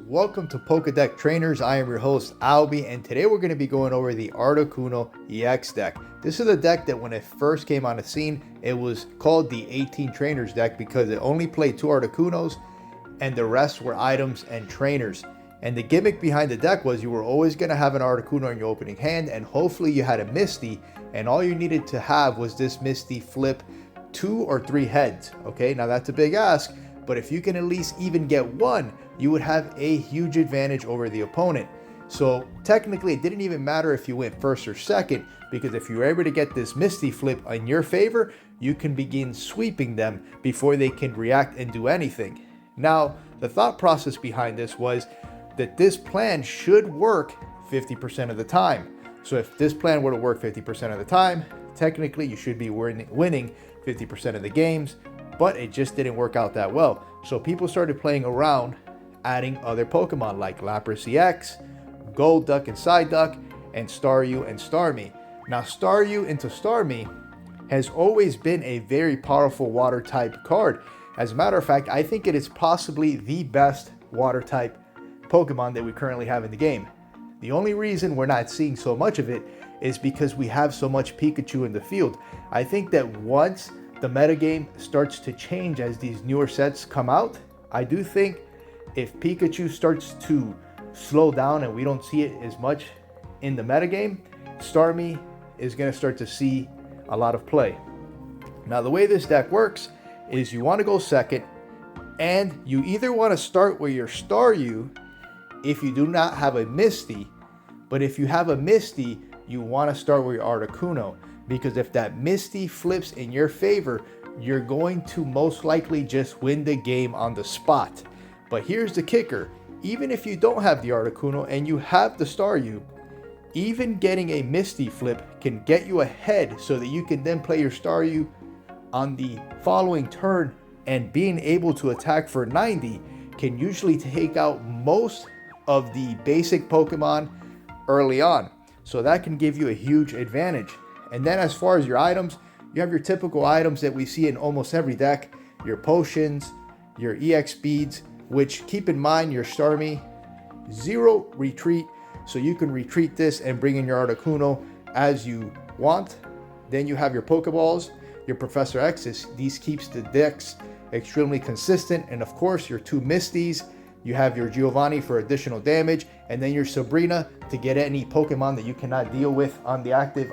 welcome to Pokédeck Trainers. I am your host Albie, and today we're going to be going over the Articuno EX deck. This is a deck that when it first came on the scene, it was called the 18 Trainers deck because it only played 2 Articunos and the rest were items and trainers. And the gimmick behind the deck was you were always going to have an Articuno in your opening hand, and hopefully you had a Misty, and all you needed to have was this Misty flip 2 or 3 heads. Okay, now that's a big ask, but if you can at least even get one, you would have a huge advantage over the opponent. So technically it didn't even matter if you went first or second, because if you were able to get this Misty flip in your favor, you can begin sweeping them before they can react and do anything. Now, the thought process behind this was that this plan should work 50% of the time. So if this plan were to work 50% of the time, technically you should be winning 50% of the games, but it just didn't work out that well. So people started playing around, adding other Pokemon like Lapras EX, Golduck and Psyduck, and Staryu and Starmie. Now Staryu into Starmie has always been a very powerful water type card. As a matter of fact, I think it is possibly the best water type Pokemon that we currently have in the game. The only reason we're not seeing so much of it is because we have so much Pikachu in the field. I think that once the metagame starts to change as these newer sets come out, I do think if Pikachu starts to slow down and we don't see it as much in the metagame, Starmie is going to start to see a lot of play. Now the way this deck works is you want to go second, and you either want to start with your Staryu if you do not have a Misty, but if you have a Misty, you want to start with your Articuno, because if that Misty flips in your favor, you're going to most likely just win the game on the spot. But here's the kicker: even if you don't have the Articuno and you have the Staryu, even getting a Misty flip can get you ahead so that you can then play your Staryu on the following turn, and being able to attack for 90 can usually take out most of the basic Pokemon early on. So that can give you a huge advantage. And then as far as your items, you have your typical items that we see in almost every deck: your potions, your EX beads, which, keep in mind, your Starmie 0 retreat, so you can retreat this and bring in your Articuno as you want. Then you have your Pokeballs, your Professor X's. These keeps the decks extremely consistent. And of course your 2 Misties. You have your Giovanni for additional damage, and then your Sabrina to get any Pokemon that you cannot deal with on the active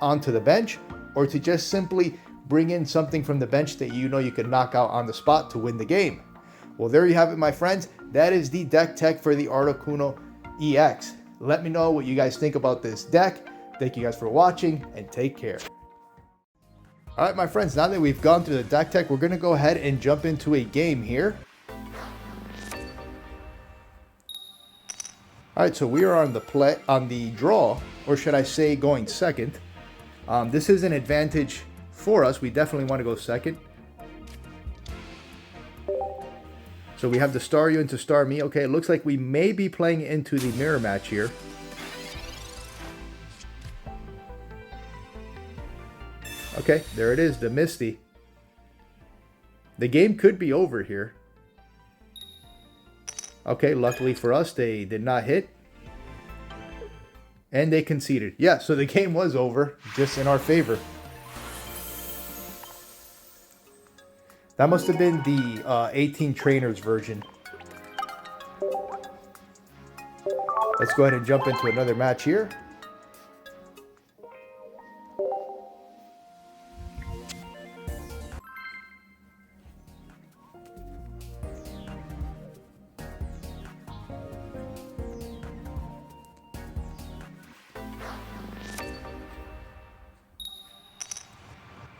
onto the bench, or to just simply bring in something from the bench that you know you can knock out on the spot to win the game. Well, there you have it, my friends. That is the deck tech for the Articuno EX. Let me know what you guys think about this deck. Thank you guys for watching, and take care. All right, my friends, now that we've gone through the deck tech, we're going to go ahead and jump into a game here. All right, so we are on the draw, or should I say going second. This is an advantage for us. We definitely want to go second. So we have the Staryu into Starmie. Okay, it looks like we may be playing into the mirror match here. Okay, there it is, the Misty. The game could be over here. Okay, luckily for us, they did not hit. And they conceded. Yeah, so the game was over, just in our favor. That must have been the 18 Trainers version. Let's go ahead and jump into another match here.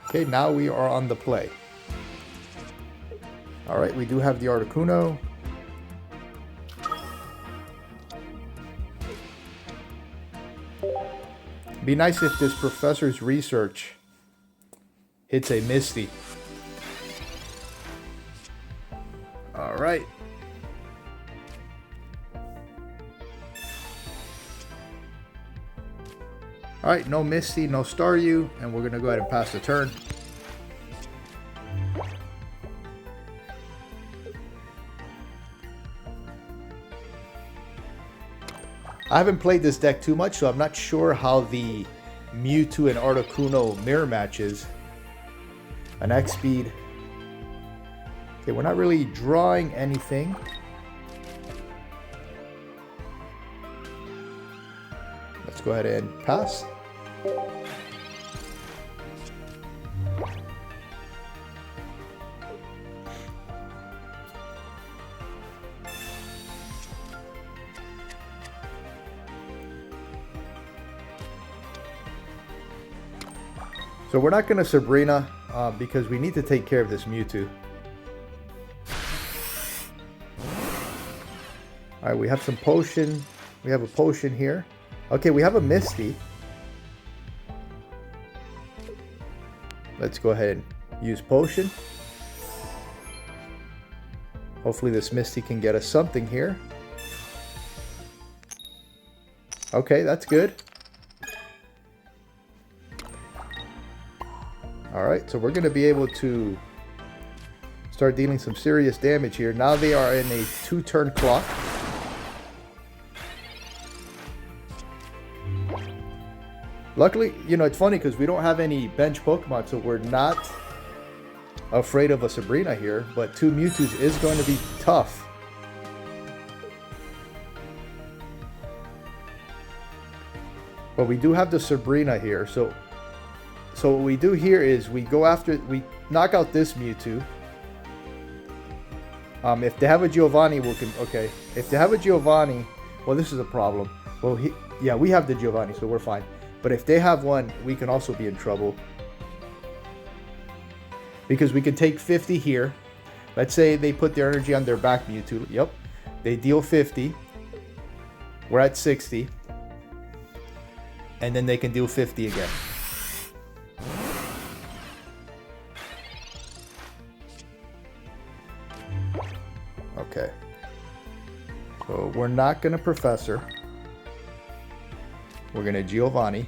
Okay, now we are on the play. All right, we do have the Articuno. Be nice if this Professor's Research hits a Misty. All right. All right, no Misty, no Staryu, and we're going to go ahead and pass the turn. I haven't played this deck too much, so I'm not sure how the Mewtwo and Articuno mirror matches. An X speed. Okay, we're not really drawing anything. Let's go ahead and pass. So we're not going to Sabrina because we need to take care of this Mewtwo. Alright, we have some potion. We have a potion here. Okay, we have a Misty. Let's go ahead and use potion. Hopefully this Misty can get us something here. Okay, that's good. Alright, so we're going to be able to start dealing some serious damage here. Now they are in a 2-turn clock. Luckily, you know, it's funny because we don't have any bench Pokemon, so we're not afraid of a Sabrina here. But 2 Mewtwo's is going to be tough. But we do have the Sabrina here, so what we do here is we go after, we knock out this Mewtwo. If they have a Giovanni, okay. If they have a Giovanni, well, this is a problem. Well, yeah, we have the Giovanni, so we're fine. But if they have one, we can also be in trouble. Because we can take 50 here. Let's say they put their energy on their back Mewtwo. Yep. They deal 50. We're at 60. And then they can deal 50 again. Okay. So we're not going to Professor. We're going to Giovanni.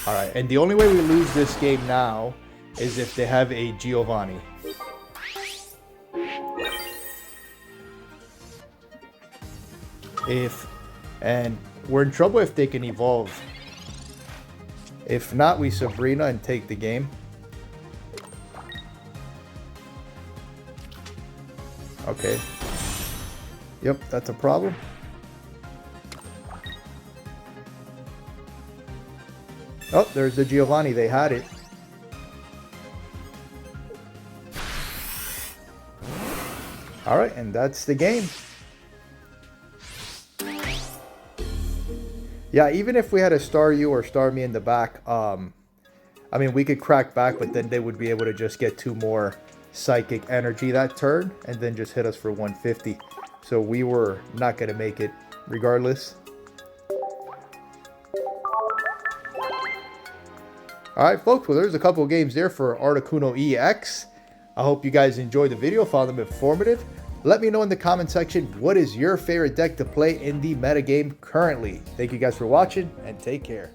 Alright, and the only way we lose this game now is if they have a Giovanni. And we're in trouble if they can evolve. If not, we Sabrina and take the game. Okay. Yep, that's a problem. Oh, there's the Giovanni. They had it. All right, and that's the game. Yeah, even if we had a Star You or Star Me in the back, I mean, we could crack back, but then they would be able to just get 2 more Psychic Energy that turn and then just hit us for 150. So we were not going to make it regardless. Alright folks, well there's a couple of games there for Articuno EX. I hope you guys enjoyed the video, found them informative. Let me know in the comment section, what is your favorite deck to play in the metagame currently? Thank you guys for watching, and take care.